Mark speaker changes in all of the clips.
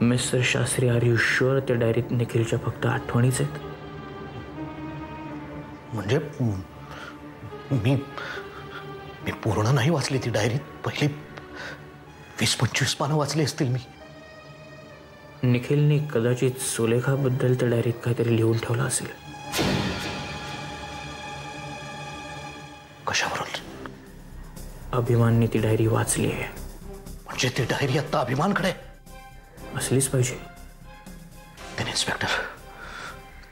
Speaker 1: Mister Shastri, are you sure त्या डायरीत निखिलच्या फक्त आठवणीच आहेत?
Speaker 2: म्हणजे मी मी पूर्ण नाही वाचली ती डायरी. पहिली 20-25 पानं वाचली असतील मी.
Speaker 1: निखिलने कदाचित सुलेखाबद्दल त्या डायरीत काहीतरी लिहून ठेवलं असेल.
Speaker 2: कशावरून?
Speaker 1: अभिमानने ती डायरी वाचली आहे.
Speaker 2: म्हणजे ती डायरी आता अभिमानकडे
Speaker 1: असलीच पाहिजे.
Speaker 2: Then inspector,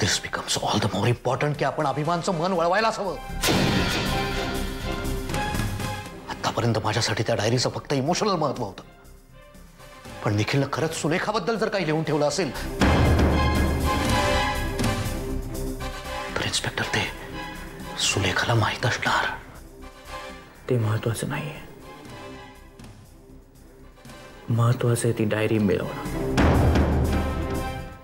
Speaker 2: this becomes all the more important की आपण अभिमानचं मन वळवायलाच हवं. आतापर्यंत माझ्यासाठी त्या डायरीचं फक्त इमोशनल महत्व होतं. पण निखिलनं खरंच सुलेखाबद्दल जर काही लिहून ठेवलं असेल तर इन्स्पेक्टर ते सुलेखाला माहीत असणार.
Speaker 1: ते महत्वाचं नाहीये. महत्वाचं आहे ती डायरी मिळवणं.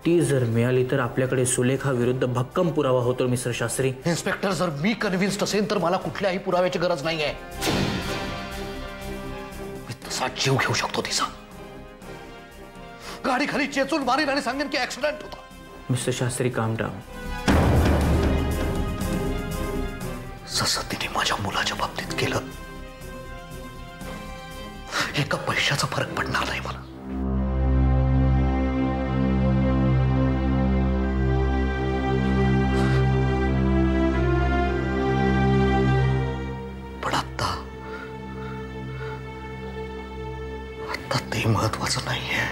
Speaker 1: ती जर मिळाली तर आपल्याकडे सुलेखा विरुद्ध भक्कम पुरावा होतो मिस्टर शास्त्री.
Speaker 2: इन्स्पेक्टर, जर मी कन्व्हिन्स्ड असेल तर मला कुठल्याही पुराव्याची गरज नाहीये. मी तसा जीव घेऊ शकतो तिचा. गाडी खाली चेचून मारीन आणि सांगेन की ऍक्सिडेंट होता.
Speaker 1: मिस्टर शास्त्री, काम डाऊन.
Speaker 2: जसं तिने माझ्या मुलाच्या बाबतीत केलं, एका पैशाचा फरक पडणार नाही मला. पण आता ते महत्वाचं नाहीये.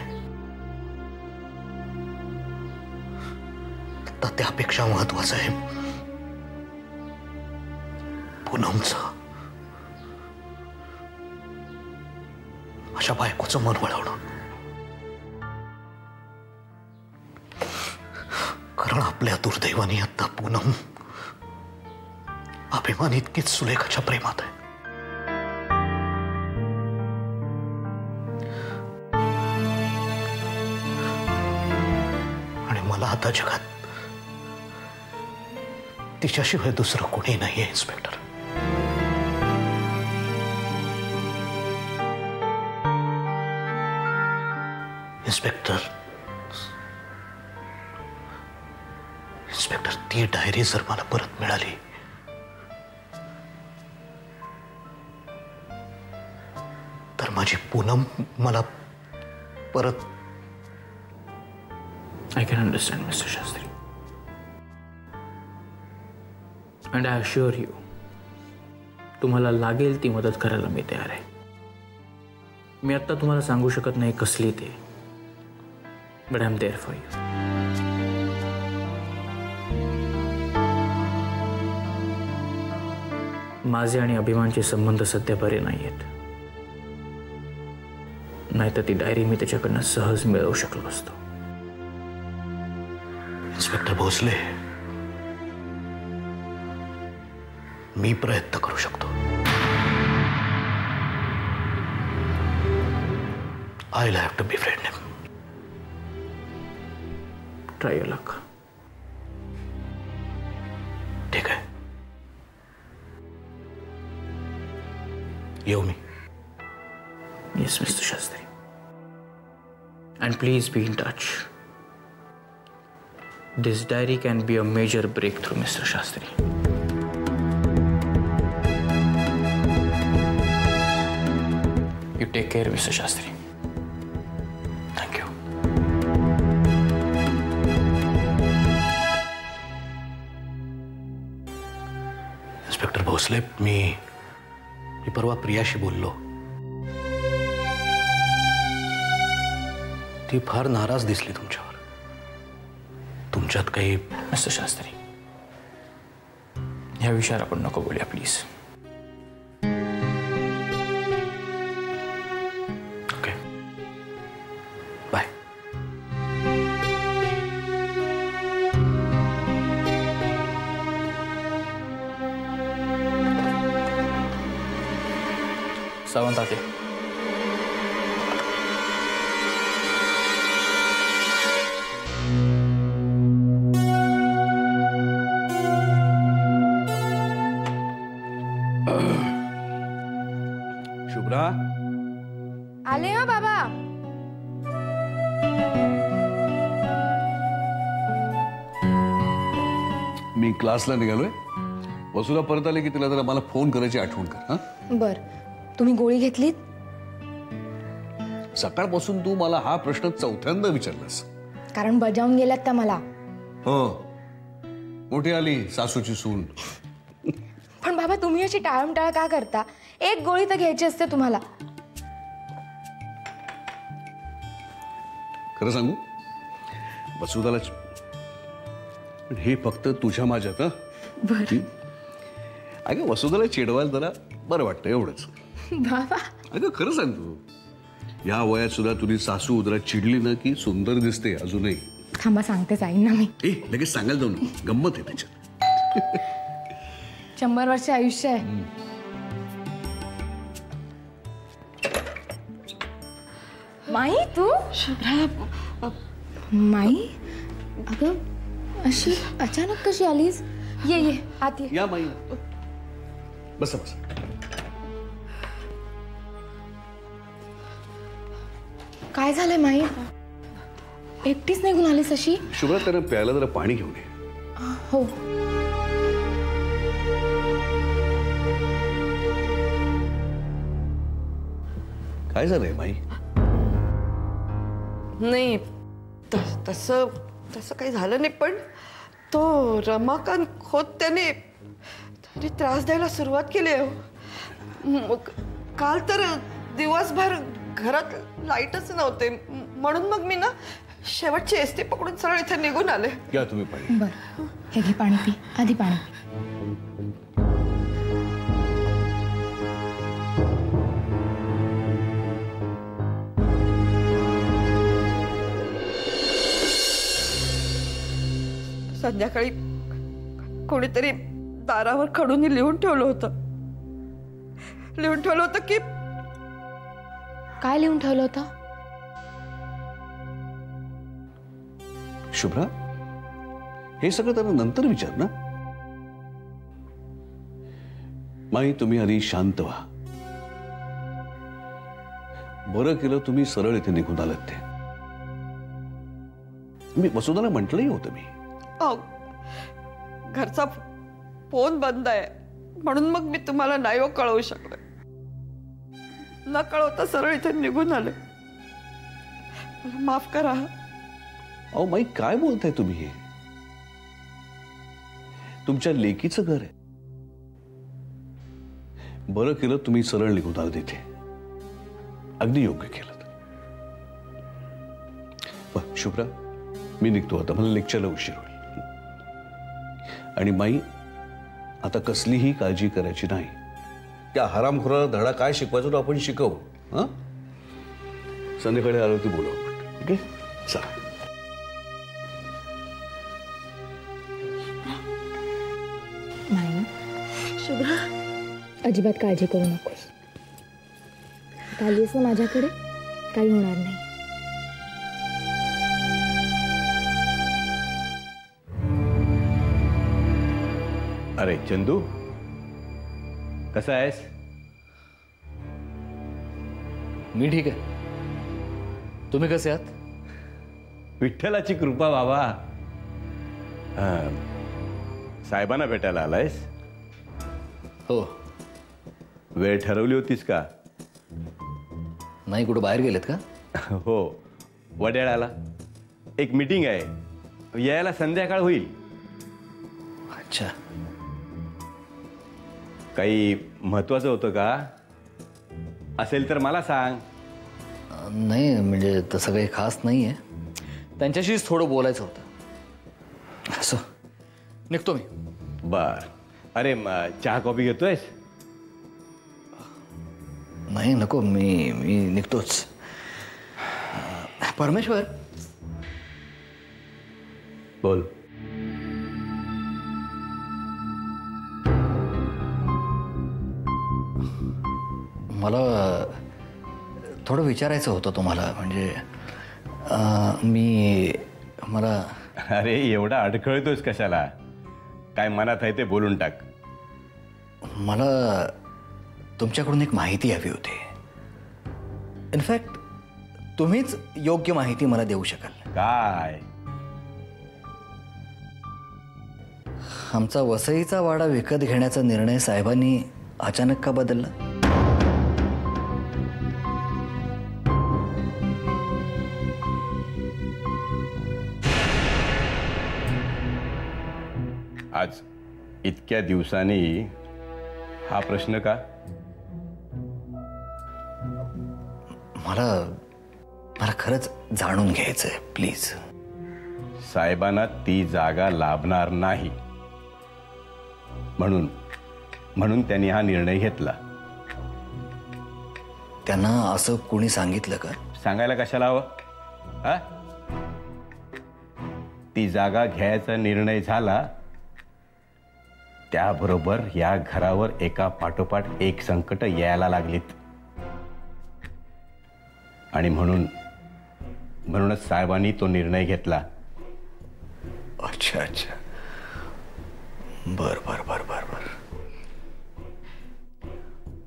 Speaker 2: आता त्यापेक्षा महत्वाचं आहे पूनमचं, माझ्या बायकोचं मन वळवणं. कारण आपल्या दुर्दैवाने आता पूनम अभिमान इतकीच सुलेखाच्या प्रेमात आहे. आणि मला आता जगात तिच्याशिवाय दुसरं कोणी नाहीये इन्स्पेक्टर. इन्स्पेक्टर, ती डायरी जर मला परत मिळाली तर माझी पूनम मला परत.
Speaker 1: I can understand, Mr. Shastri. And I assure you, तुम्हाला लागेल ती मदत करायला मी तयार आहे. मी आता तुम्हाला सांगू शकत नाही कसली ते, but I'm there for you. माझे आणि अभिमानचे संबंध सध्या बरे नाहीयेत. नाहीतर ती डायरी मी त्याच्याकडनं सहज मिळवू शकलो असतो.
Speaker 2: इन्स्पेक्टर भोसले, मी प्रयत्न करू शकतो. I'll have to befriend him.
Speaker 1: Try your luck.
Speaker 2: ठीक आहे, येऊ मी.
Speaker 1: Yes, Mr. Shastri. And please be in touch. This diary can be a major breakthrough, Mr. Shastri. You take care, Mr. Shastri.
Speaker 2: Thank you. Inspector Bhosle, मी परवा प्रियाशी बोललो. ती फार नाराज दिसली तुमच्यावर. तुमच्यात काही.
Speaker 1: मिस्टर शास्त्री, ह्या विषयावर आपण नको बोलूया प्लीज.
Speaker 2: Okay, bye.
Speaker 1: सावंत आते.
Speaker 3: शुभ्रा,
Speaker 4: आले हो बाबा.
Speaker 3: मी क्लासला निघालोय. वसुला परत आले की तिला जरा मला फोन करायची आठवण कर. हा
Speaker 4: बर. तुम्ही गोळी घेतलीत?
Speaker 3: सकाळपासून तू मला हा प्रश्न चौथ्यांदा विचारलास.
Speaker 4: कारण बजावून गेल्यात त्या मला.
Speaker 3: हो, मोठी आली सासूची सून.
Speaker 4: पण बाबा तुम्ही अशी टाळमटाळ का करता? एक गोळी तर घ्यायची असते तुम्हाला.
Speaker 3: खरं सांगू वसुधाला हे फक्त तुझ्या माझ्यात.
Speaker 4: बर.
Speaker 3: अगं वसुधाला चिडवायला जरा बरं वाटतं एवढंच.
Speaker 4: बाबा
Speaker 3: अगं खरं सांगतो, या वयात सुद्धा तुझी सासू जरा चिडली ना की सुंदर दिसते अजूनही.
Speaker 4: थांबा सांगतेच आई ना मी.
Speaker 3: लगेच सांगायला जाऊ ना, गंमत आहे त्याच्यात.
Speaker 4: 100 वर्ष आयुष्य आहे. माई तू? माई अगं अशी अचानक कशी आलीस? ये ये आत ये.
Speaker 3: या माई बसा बसा.
Speaker 4: काय झालंय माई? एकटीच निघून आलीस अशी?
Speaker 3: शुभ्रा त्यांना प्यायला जरा पाणी घेऊन ये.
Speaker 4: हो.
Speaker 3: काय झालंय माई?
Speaker 5: नाही तसं तसं काही झालं नाही, पण तो रमाकांत खोत त्याने त्रास द्यायला सुरुवात केली आहे. मग काल तर दिवसभर घरात लाईटच नव्हते, म्हणून मग मी ना शेवटची एसटी पकडून सरळ इथे निघून आले.
Speaker 3: घ्या तुम्ही पाणी.
Speaker 4: बर हे घे पाणी पी. आधी पाणी पी.
Speaker 5: संध्याकाळी कोणीतरी दारावर खडून लिहून ठेवलं होतं. की
Speaker 4: काय लिहून ठेवलं होतं?
Speaker 3: शुभ्रा हे सगळं त्यांना नंतर विचार ना. माई तुम्ही आधी शांत व्हा. बरं केलं तुम्ही सरळ इथे निघून आलात. ते मी वसुधाला म्हटलंही होतं. मी
Speaker 5: घरचा फोन बंद आहे म्हणून मग मी तुम्हाला नाही कळवू शकले. न कळवता सरळ इथे निघून आले. माफ करा.
Speaker 3: अहो माई काय बोलताय तुम्ही? हे तुमच्या लेकीचं घर आहे. बरं केलं तुम्ही सरळ निघून आलात इथे. अगदी योग्य केलं. शुभ्रा मी निघतो आता. मला लेक्चरला उशीर होईल. आणि माई आता कसलीही काळजी करायची नाही. त्या हरामखोराला धडा काय शिकवायचा तो आपण शिकवू. हा संध्याकाळी आलो ती बोलू आपण. ठीक आहे चला.
Speaker 4: नाही शुभ्रा अजिबात काळजी करू नकोस. आलीस ना माझ्याकडे काही होणार नाही.
Speaker 6: अरे चंदू कसा आहेस?
Speaker 1: मी ठीक आहे. तुम्ही कसे आहात?
Speaker 6: विठ्ठलाची कृपा बाबा. साहेबांना भेटायला आलायस?
Speaker 1: हो.
Speaker 6: वेळ ठरवली होतीस का?
Speaker 1: नाही. कुठं बाहेर गेलेत का?
Speaker 6: हो वड्याळाला एक मीटिंग आहे. यायला संध्याकाळ होईल.
Speaker 1: अच्छा.
Speaker 6: काही महत्वाचं होतं का? असेल तर मला सांग.
Speaker 1: नाही म्हणजे तसं काही खास नाही आहे. त्यांच्याशीच थोडं बोलायचं होतं. असं निघतो मी.
Speaker 6: बर. अरे चहा कॉफी घेतोयस?
Speaker 1: नाही नको. मी निघतोच. परमेश्वर
Speaker 6: बोल.
Speaker 1: मला थोडं विचारायचं होतं तुम्हाला. म्हणजे मला
Speaker 6: अरे एवढा अडखळतोस कशाला? काय मनात आहे ते बोलून टाक.
Speaker 1: मला तुमच्याकडून एक माहिती हवी होती. इनफॅक्ट तुम्हीच योग्य माहिती मला देऊ शकाल.
Speaker 6: काय?
Speaker 7: आमचा वसईचा वाडा विकत घेण्याचा निर्णय साहेबांनी अचानक का बदलला?
Speaker 6: आज इतक्या दिवसांनी हा प्रश्न का?
Speaker 7: मला मला खरंच जाणून घ्यायचंय, प्लीज.
Speaker 6: साहेबांना ती जागा लाभणार नाही म्हणून त्यांनी हा निर्णय घेतला.
Speaker 7: त्यांना असं कोणी सांगितलं का?
Speaker 6: सांगायला कशाला हवं? हा? ती जागा घ्यायचा निर्णय झाला त्याबरोबर या घरावर एका पाठोपाठ एक संकट यायला लागलीत आणि म्हणूनच साहेबांनी तो निर्णय घेतला.
Speaker 7: अच्छा अच्छा, बर बर बर बर बर,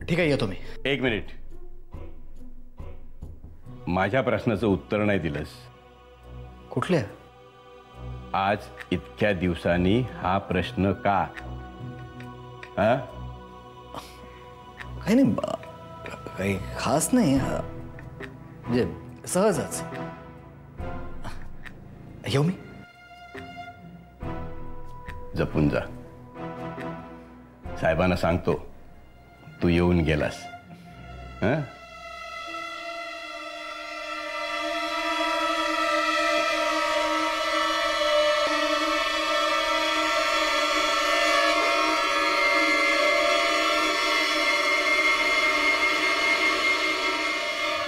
Speaker 7: ठीक आहे, येतो मी.
Speaker 6: एक मिनिट, माझ्या प्रश्नाचं उत्तर नाही दिलंस.
Speaker 7: कुठल्या?
Speaker 6: आज इतक्या दिवसांनी हा प्रश्न का? हा?
Speaker 7: काही नाही, काही खास नाही, म्हणजे सहजच. येऊ मी?
Speaker 6: जपून जा. साहेबांना सांगतो तू येऊन गेलास. हं?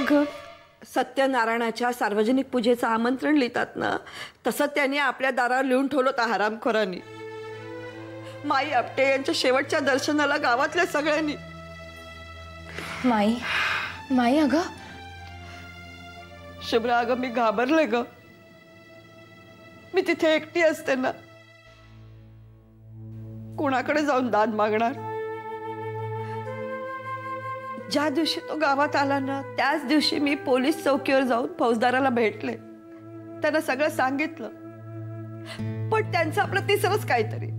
Speaker 5: ग सत्यनारायणाच्या सार्वजनिक पूजेचं आमंत्रण लिहितात ना, तसं त्यांनी आपल्या दारावर लिहून ठेवलं होतं हरामखोरांनी. माई आपटे यांच्या शेवटच्या दर्शनाला गावातल्या सगळ्यांनी.
Speaker 4: माई माई अगं
Speaker 5: शुभ्रा, अगं मी घाबरले ग. मी तिथे एकटी असते ना, कोणाकडे जाऊन दाद मागणार? ज्या दिवशी तो गावात आला ना, त्याच दिवशी मी पोलीस चौकीवर जाऊन फौजदाराला भेटले. त्यांना सगळं सांगितलं, पण त्यांचं आपलं तिसरंच काहीतरी.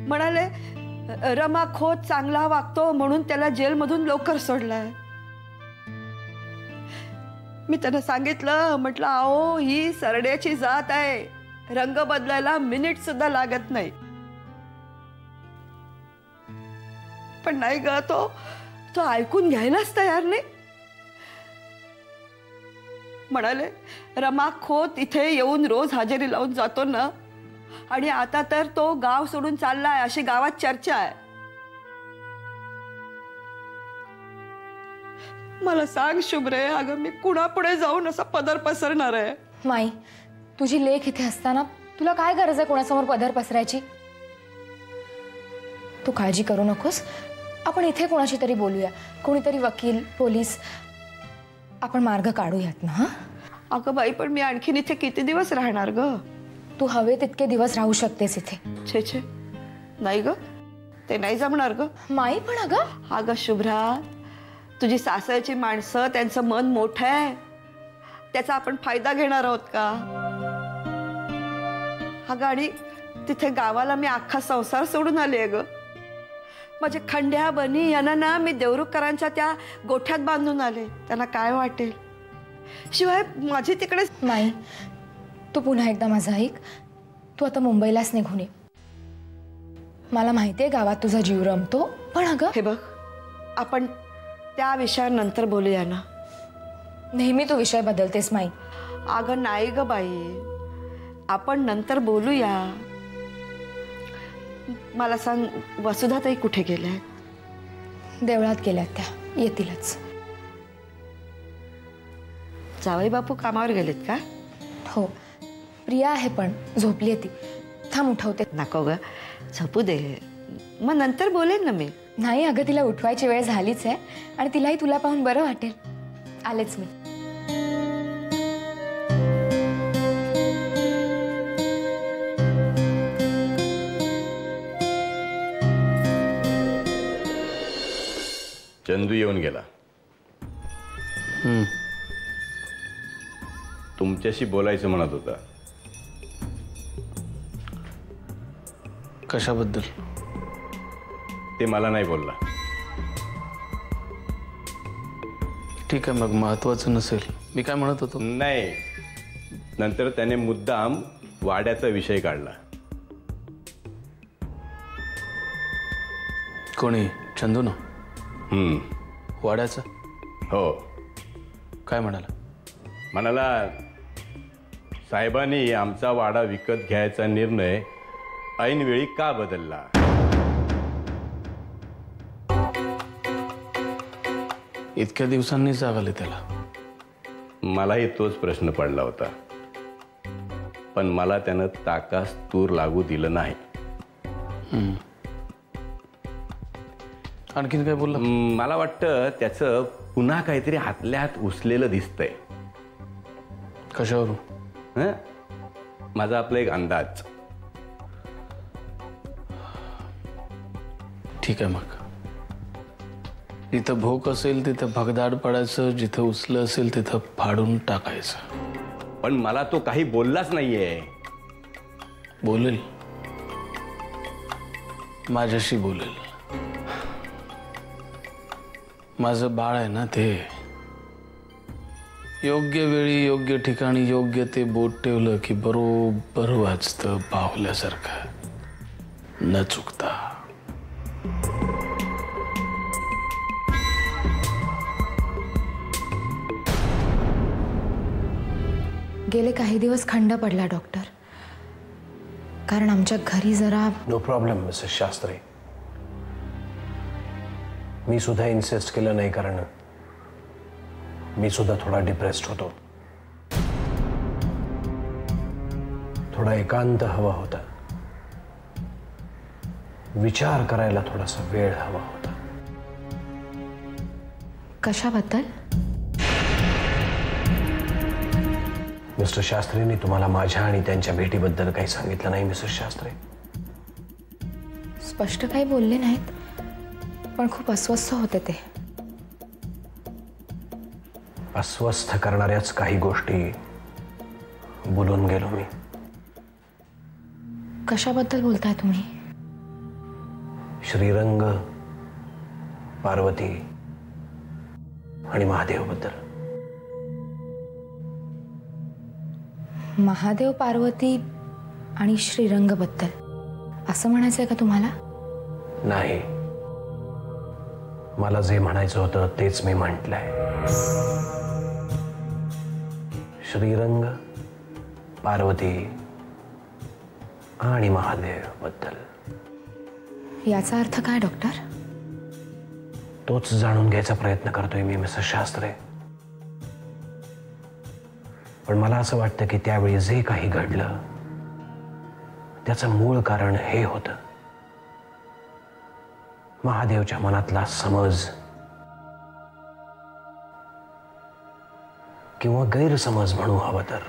Speaker 5: म्हणाले रमा खोत चांगला वागतो म्हणून त्याला जेलमधून लवकर सोडलाय. मी त्यांना सांगितलं, म्हटलं अहो ही सरड्याची जात आहे, रंग बदलायला मिनिट सुद्धा लागत नाही. पण नाही ग, तो ऐकून घ्यायलाच तयार नाही. म्हणाले रमा खोत इथे येऊन रोज हजेरी लावून जातो ना, आणि आता तर तो गाव सोडून चाललाय अशी गावात चर्चा आहे. मला सांग शुभ्रे, अगं मी कुणापुढे जाऊन असा पदर पसरणार आहे?
Speaker 4: माई, तुझी लेक इथे असताना तुला काय गरज आहे कोणासमोर पदर पसरायची? तू काळजी करू नकोस, आपण इथे कोणाशी तरी बोलूया, कोणीतरी वकील पोलीस, आपण मार्ग काढूयात ना. हा
Speaker 5: अगं बाई, पण मी आणखीन इथे किती दिवस राहणार ग?
Speaker 4: तू हवे तितके दिवस राहू शकतेस इथे.
Speaker 5: छे छे, नाही ग, ते नाही जमणार ग.
Speaker 4: माई पण
Speaker 5: अगं शुभ्रा, तुझी सासरची माणसं, त्यांचं मन मोठं आहे, त्याचा आपण फायदा घेणार आहोत का? अगं आणि तिथे गावाला मी अख्खा संसार सोडून आले ग. माझे खंड्या बनी यांना ना मी देवरुखकरांच्या त्या गोठ्यात बांधून आले. त्यांना काय वाटेल? शिवाय माझी तिकडे.
Speaker 4: माई, तू पुन्हा एकदा माझं ऐक. तू आता मुंबईलाच निघून ये. मला माहितीये गावात तुझा जीव रमतो, पण अगं
Speaker 5: हे बघ, आपण त्या विषयावर नंतर बोलूया ना.
Speaker 4: नेहमी तू विषय बदलतेस माई.
Speaker 5: अगं नाही ग बाई, आपण नंतर बोलूया. मला सांग, वसुधाताई कुठे गेल्या?
Speaker 4: देवळात गेल्यात, त्या येतीलच.
Speaker 5: जावई बापू कामावर गेलेत का?
Speaker 4: हो, प्रिया आहे पण झोपली ती. थांब उठवते.
Speaker 5: नको ग, झोपू दे, मग नंतर बोलेन ना मी.
Speaker 4: नाही अगं, तिला उठवायची वेळ झालीच आहे आणि तिलाही तुला पाहून बरं वाटेल. आलेच मी.
Speaker 6: चंदू येऊन गेला. तुमच्याशी बोलायचं म्हणत होता.
Speaker 1: कशाबद्दल?
Speaker 6: ते मला नाही बोलला.
Speaker 1: ठीक आहे, मग महत्वाचं नसेल. मी काय म्हणत होतो,
Speaker 6: नाही, नंतर त्याने मुद्दाम वाड्याचा विषय काढला.
Speaker 1: कोणी? चंदू ना? वाड्याचं?
Speaker 6: हो.
Speaker 1: काय म्हणाला?
Speaker 6: म्हणाला साहेबांनी आमचा वाडा विकत घ्यायचा निर्णय ऐनवेळी का बदलला.
Speaker 1: इतक्या दिवसांनी जाग आली त्याला.
Speaker 6: मलाही तोच प्रश्न पडला होता, पण मला त्यानं ताकास तूर लागू दिलं नाही.
Speaker 1: आणखीन काय बोलला?
Speaker 6: मला वाटतं त्याचं पुन्हा काहीतरी हातल्या हात उचलेलं दिसतंय.
Speaker 1: कशावरून?
Speaker 6: हं? माझा आपला एक अंदाज.
Speaker 1: ठीक आहे, मग जिथं भोक असेल तिथं भगदाड पडायचं, जिथं उचलं असेल तिथं फाडून टाकायचं.
Speaker 6: पण मला तो काही बोललाच नाहीये.
Speaker 1: बोलेल, माझ्याशी बोलेल. माझं बाळ आहे ना, ते योग्य वेळी योग्य ठिकाणी योग्य ते बोट ठेवलं की बरोबर वाजतं बाहुल्यासारखं, न चुकता.
Speaker 4: गेले काही दिवस खंड पडला डॉक्टर, कारण आमच्या घरी जरा.
Speaker 2: No problem Mrs Shastri. मी सुद्धा इन्सिस्ट केलं नाही, कारण मी सुद्धा थोडा डिप्रेस्ड होतो. थोडा एकांत हवा होता, विचार करायला थोडासा वेळ हवा होता.
Speaker 4: कशाबद्दल?
Speaker 2: मिस्टर शास्त्रींनी तुम्हाला माझ्या आणि त्यांच्या भेटीबद्दल काही सांगितलं नाही मिसेस शास्त्री?
Speaker 4: स्पष्ट काही बोलले नाहीत, पण खूप अस्वस्थ होते ते.
Speaker 2: अस्वस्थ करणाऱ्याच काही गोष्टी बोलून गेलो मी.
Speaker 4: कशाबद्दल बोलताय तुम्ही?
Speaker 2: श्रीरंग, पार्वती आणि महादेव बद्दल.
Speaker 4: महादेव, पार्वती आणि श्रीरंग बद्दल असं म्हणायचंय का तुम्हाला?
Speaker 2: नाही, मला जे म्हणायचं होतं तेच मी म्हटलंय. श्रीरंग, पार्वती आणि महादेव बद्दल.
Speaker 4: याचा अर्थ काय डॉक्टर?
Speaker 2: तोच जाणून घ्यायचा प्रयत्न करतोय मी मिसेस शास्त्री. पण मला असं वाटतं की त्यावेळी जे काही घडलं त्याचं मूळ कारण हे होतं, महादेवच्या मनातला समज किंवा गैरसमज म्हणू हवं तर,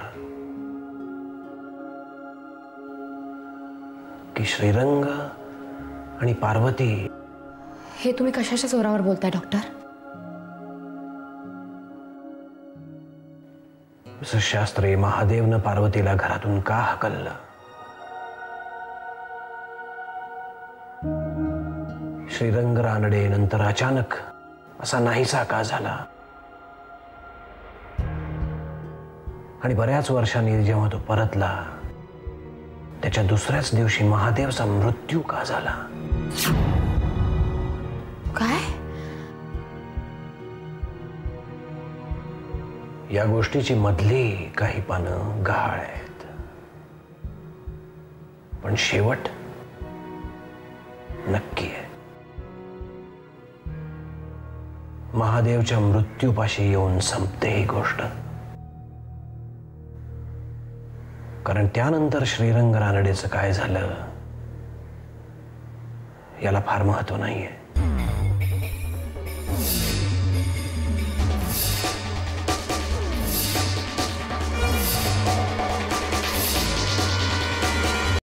Speaker 2: की श्रीरंग आणि पार्वती.
Speaker 4: हे तुम्ही कशाच्या जोरावर बोलताय डॉक्टर?
Speaker 2: मिसेस शास्त्री, महादेवनं पार्वतीला घरातून का हकललं? श्रीरंग रानडे नंतर अचानक असा नाहीसा का झाला? आणि बऱ्याच वर्षांनी जेव्हा तो परतला त्याच्या दुसऱ्याच दिवशी महादेवचा मृत्यू का झाला?
Speaker 4: काय?
Speaker 2: या गोष्टीची मधली काही पानं गहाळ आहेत, पण शेवट नक्की आहे. महादेवच्या मृत्यूपाशी येऊन संपते ही गोष्ट. कारण त्यानंतर श्रीरंग रानडेचं काय झालं याला फार महत्व नाहीये.